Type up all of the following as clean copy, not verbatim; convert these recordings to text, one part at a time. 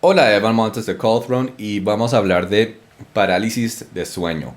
Hola, Evan Montes de Call y vamos a hablar de parálisis de sueño.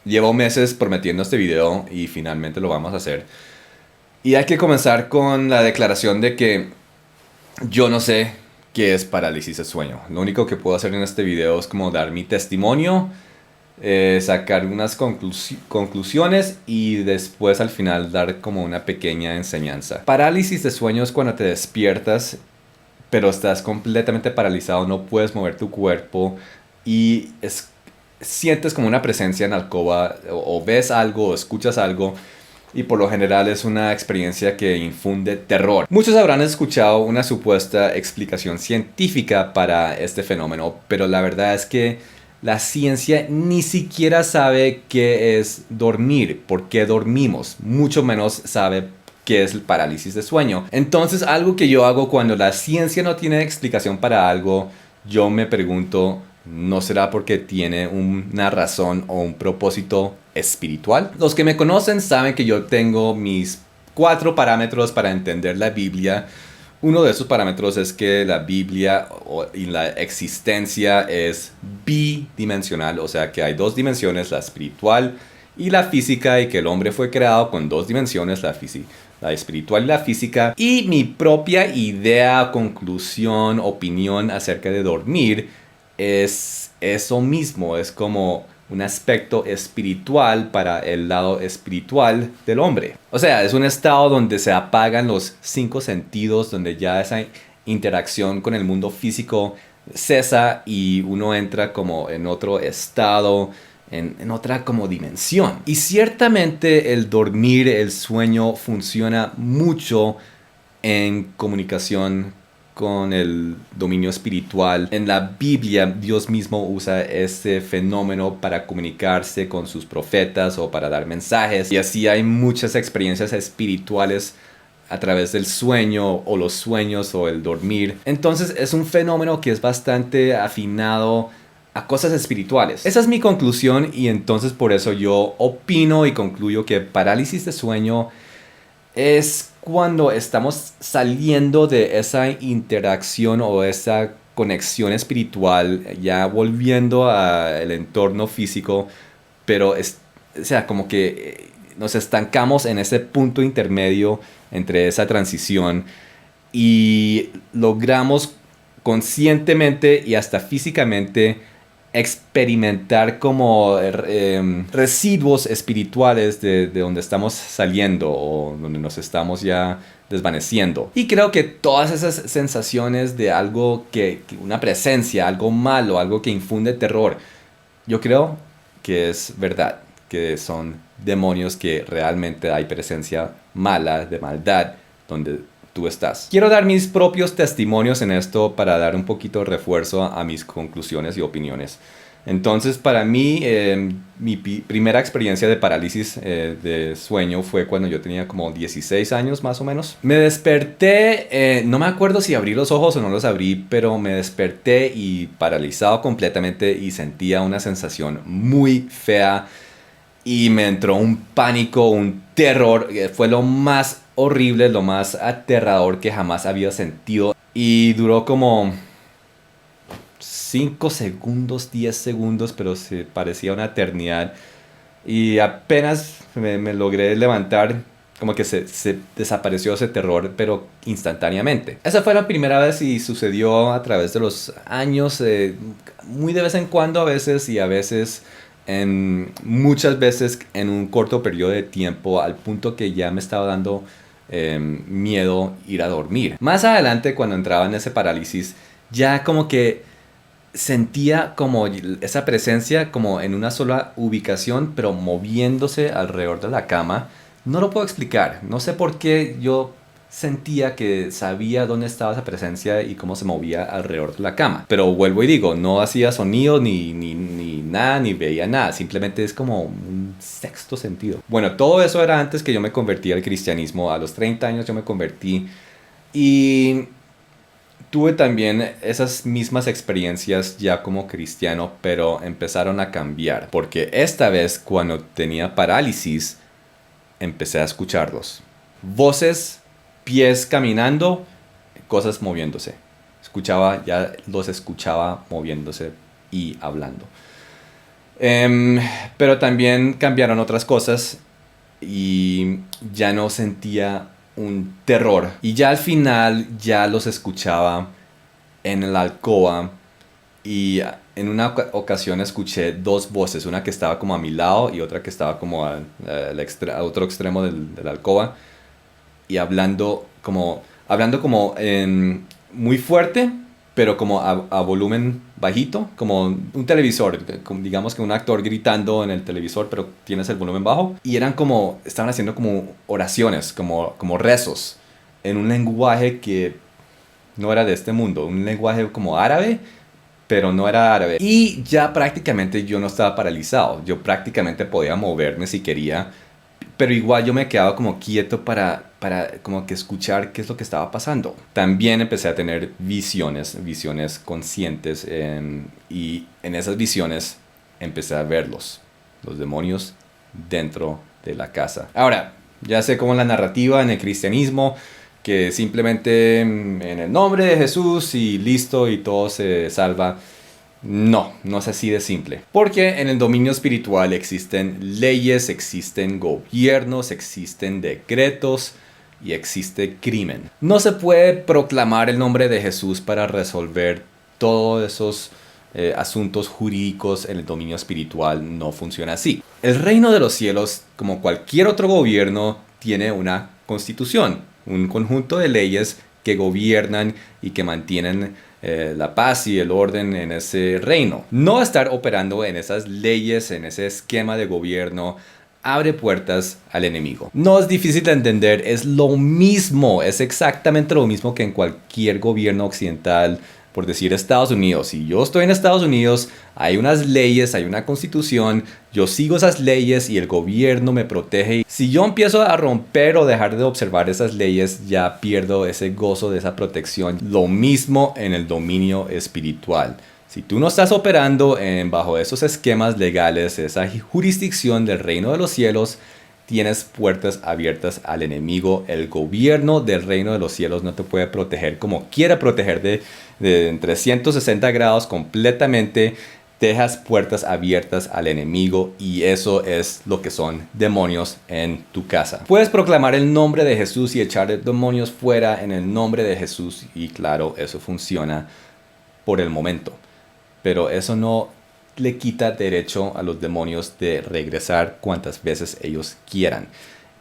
Llevo meses prometiendo este video y finalmente lo vamos a hacer. Y hay que comenzar con la declaración de que yo no sé qué es parálisis de sueño. Lo único que puedo hacer en este video es como dar mi testimonio, sacar unas conclusiones y después al final dar como una pequeña enseñanza. Parálisis de sueño es cuando te despiertas pero estás completamente paralizado, no puedes mover tu cuerpo y sientes como una presencia en la alcoba o ves algo o escuchas algo y por lo general es una experiencia que infunde terror. Muchos habrán escuchado una supuesta explicación científica para este fenómeno, pero la verdad es que la ciencia ni siquiera sabe qué es dormir, por qué dormimos, mucho menos sabe qué es el parálisis de sueño. Entonces, algo que yo hago cuando la ciencia no tiene explicación para algo, yo me pregunto, ¿no será porque tiene una razón o un propósito espiritual? Los que me conocen saben que yo tengo mis 4 parámetros para entender la Biblia. Uno de esos parámetros es que la Biblia y la existencia es bidimensional, o sea que hay 2 dimensiones, la espiritual y la física, y que el hombre fue creado con 2 dimensiones, la espiritual y la física. Y mi propia idea, conclusión, opinión acerca de dormir es eso mismo, es como un aspecto espiritual para el lado espiritual del hombre. O sea, es un estado donde se apagan los 5 sentidos, donde ya esa interacción con el mundo físico cesa y uno entra como en otro estado, en otra como dimensión. Y ciertamente el dormir, el sueño funciona mucho en comunicación con el dominio espiritual. En la Biblia, Dios mismo usa este fenómeno para comunicarse con sus profetas o para dar mensajes. Y así hay muchas experiencias espirituales a través del sueño o los sueños o el dormir. Entonces es un fenómeno que es bastante afinado a cosas espirituales. Esa es mi conclusión y entonces por eso yo opino y concluyo que parálisis de sueño es cuando estamos saliendo de esa interacción o esa conexión espiritual, ya volviendo al entorno físico, pero o sea, como que nos estancamos en ese punto intermedio entre esa transición y logramos conscientemente y hasta físicamente experimentar como residuos espirituales de donde estamos saliendo o donde nos estamos ya desvaneciendo. Y creo que todas esas sensaciones de algo que una presencia, algo malo, algo que infunde terror, yo creo que es verdad, que son demonios, que realmente hay presencia mala, de maldad, donde tú estás. Quiero dar mis propios testimonios en esto para dar un poquito de refuerzo a mis conclusiones y opiniones. Entonces, para mí, mi primera experiencia de parálisis de sueño fue cuando yo tenía como 16 años más o menos. Me desperté, no me acuerdo si abrí los ojos o no los abrí, pero me desperté y paralizado completamente y sentía una sensación muy fea y me entró un pánico, un terror. Fue lo más horrible, lo más aterrador que jamás había sentido. Y duró como 5 segundos, 10 segundos, pero se parecía una eternidad. Y apenas me logré levantar, como que se desapareció ese terror, pero instantáneamente. Esa fue la primera vez y sucedió a través de los años, muy de vez en cuando a veces y a veces muchas veces en un corto periodo de tiempo, al punto que ya me estaba dando miedo ir a dormir. Más adelante, cuando entraba en ese parálisis, ya como que sentía como esa presencia como en una sola ubicación, pero moviéndose alrededor de la cama. No lo puedo explicar, no sé por qué yo sentía que sabía dónde estaba esa presencia y cómo se movía alrededor de la cama. Pero vuelvo y digo, no hacía sonido ni nada, ni veía nada. Simplemente es como un sexto sentido. Bueno, todo eso era antes que yo me convertí al cristianismo. A los 30 años yo me convertí y tuve también esas mismas experiencias ya como cristiano, pero empezaron a cambiar. Porque esta vez, cuando tenía parálisis, empecé a escucharlos. Voces, pies caminando, cosas moviéndose. ya los escuchaba moviéndose y hablando. Pero también cambiaron otras cosas y ya no sentía un terror. Y ya al final ya los escuchaba en la alcoba y en una ocasión escuché dos voces, una que estaba como a mi lado y otra que estaba como a otro extremo de la alcoba y hablando como muy fuerte, pero como a volumen bajito, como un televisor, digamos que un actor gritando en el televisor, pero tienes el volumen bajo. Y estaban haciendo como oraciones, como rezos, en un lenguaje que no era de este mundo, un lenguaje como árabe, pero no era árabe. Y ya prácticamente yo no estaba paralizado, yo prácticamente podía moverme si quería, pero igual yo me quedaba como quieto para como que escuchar qué es lo que estaba pasando. También empecé a tener visiones conscientes, y en esas visiones empecé a verlos, los demonios dentro de la casa. Ahora, ya sé cómo la narrativa en el cristianismo, que simplemente en el nombre de Jesús y listo y todo se salva. No es así de simple. Porque en el dominio espiritual existen leyes, existen gobiernos, existen decretos y existe crimen. No se puede proclamar el nombre de Jesús para resolver todos esos asuntos jurídicos en el dominio espiritual. No funciona así. El reino de los cielos, como cualquier otro gobierno, tiene una constitución, un conjunto de leyes que gobiernan y que mantienen la paz y el orden en ese reino. No estar operando en esas leyes, en ese esquema de gobierno, abre puertas al enemigo. No es difícil de entender, es lo mismo, es exactamente lo mismo que en cualquier gobierno occidental. Por decir Estados Unidos, si yo estoy en Estados Unidos, hay unas leyes, hay una constitución, yo sigo esas leyes y el gobierno me protege. Si yo empiezo a romper o dejar de observar esas leyes, ya pierdo ese gozo de esa protección. Lo mismo en el dominio espiritual. Si tú no estás operando bajo esos esquemas legales, esa jurisdicción del reino de los cielos, tienes puertas abiertas al enemigo. El gobierno del reino de los cielos no te puede proteger como quiera proteger de 360 grados completamente. Dejas puertas abiertas al enemigo y eso es lo que son demonios en tu casa. Puedes proclamar el nombre de Jesús y echar demonios fuera en el nombre de Jesús y claro, eso funciona por el momento. Pero eso no le quita derecho a los demonios de regresar cuantas veces ellos quieran.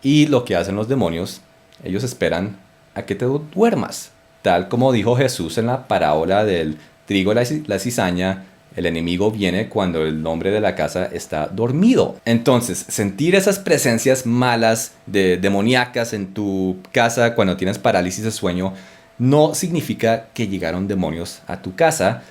Y lo que hacen los demonios, ellos esperan a que te duermas. Tal como dijo Jesús en la parábola del trigo y la cizaña, el enemigo viene cuando el hombre de la casa está dormido. Entonces, sentir esas presencias malas, demoníacas en tu casa cuando tienes parálisis de sueño, no significa que llegaron demonios a tu casa.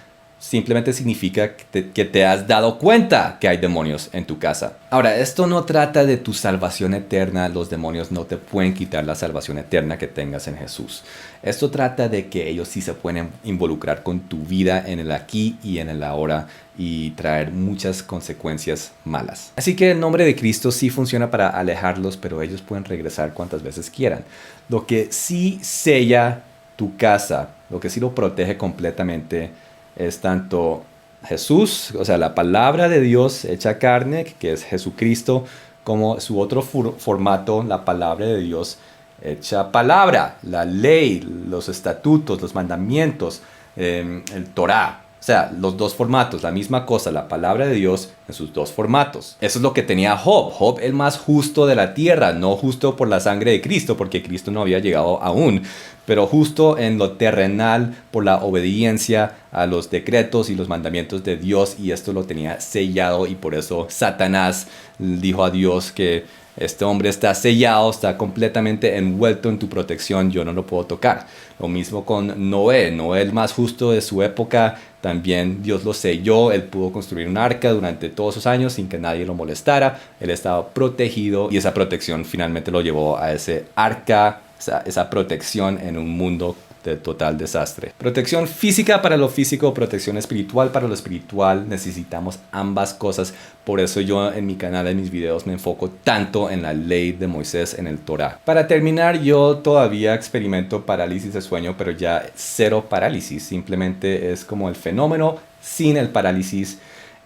Simplemente significa que te has dado cuenta que hay demonios en tu casa. Ahora, esto no trata de tu salvación eterna. Los demonios no te pueden quitar la salvación eterna que tengas en Jesús. Esto trata de que ellos sí se pueden involucrar con tu vida en el aquí y en el ahora y traer muchas consecuencias malas. Así que el nombre de Cristo sí funciona para alejarlos, pero ellos pueden regresar cuantas veces quieran. Lo que sí sella tu casa, lo que sí lo protege completamente, es tanto Jesús, o sea, la palabra de Dios hecha carne, que es Jesucristo, como su otro formato, la palabra de Dios hecha palabra, la ley, los estatutos, los mandamientos, el Torá. O sea, los dos formatos, la misma cosa, la palabra de Dios en sus dos formatos. Eso es lo que tenía Job. Job, el más justo de la tierra, no justo por la sangre de Cristo, porque Cristo no había llegado aún, pero justo en lo terrenal por la obediencia a los decretos y los mandamientos de Dios, y esto lo tenía sellado, y por eso Satanás dijo a Dios que este hombre está sellado, está completamente envuelto en tu protección, yo no lo puedo tocar. Lo mismo con Noé, el más justo de su época, también Dios lo selló, él pudo construir un arca durante todos esos años sin que nadie lo molestara, él estaba protegido y esa protección finalmente lo llevó a ese arca, esa protección en un mundo de total desastre. Protección física para lo físico, protección espiritual para lo espiritual. Necesitamos ambas cosas. Por eso yo en mi canal, en mis videos, me enfoco tanto en la ley de Moisés, en el Torá. Para terminar, yo todavía experimento parálisis de sueño, pero ya cero parálisis. Simplemente es como el fenómeno sin el parálisis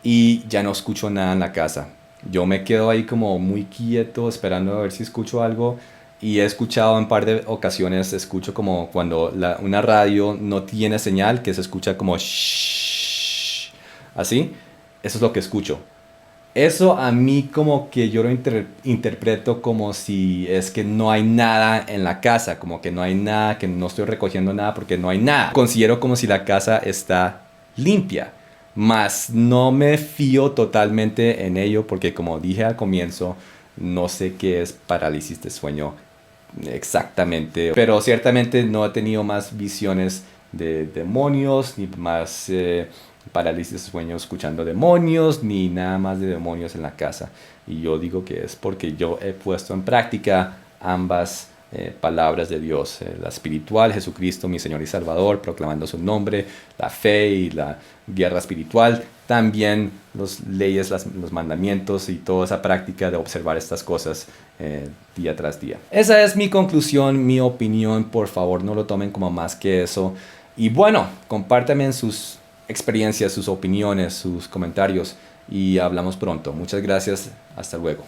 y ya no escucho nada en la casa. Yo me quedo ahí como muy quieto esperando a ver si escucho algo. Y he escuchado en un par de ocasiones, escucho como cuando una radio no tiene señal, que se escucha como shhh, así. Eso es lo que escucho. Eso a mí como que yo lo interpreto como si es que no hay nada en la casa, como que no hay nada, que no estoy recogiendo nada porque no hay nada. Considero como si la casa está limpia, mas no me fío totalmente en ello porque como dije al comienzo, no sé qué es parálisis de sueño exactamente, pero ciertamente no he tenido más visiones de demonios, ni más parálisis de sueño escuchando demonios, ni nada más de demonios en la casa. Y yo digo que es porque yo he puesto en práctica ambas palabras de Dios, la espiritual, Jesucristo, mi Señor y Salvador, proclamando su nombre, la fe y la guerra espiritual, también las leyes, los mandamientos y toda esa práctica de observar estas cosas día tras día. Esa es mi conclusión, mi opinión. Por favor, no lo tomen como más que eso. Y bueno, compártanme sus experiencias, sus opiniones, sus comentarios y hablamos pronto. Muchas gracias. Hasta luego.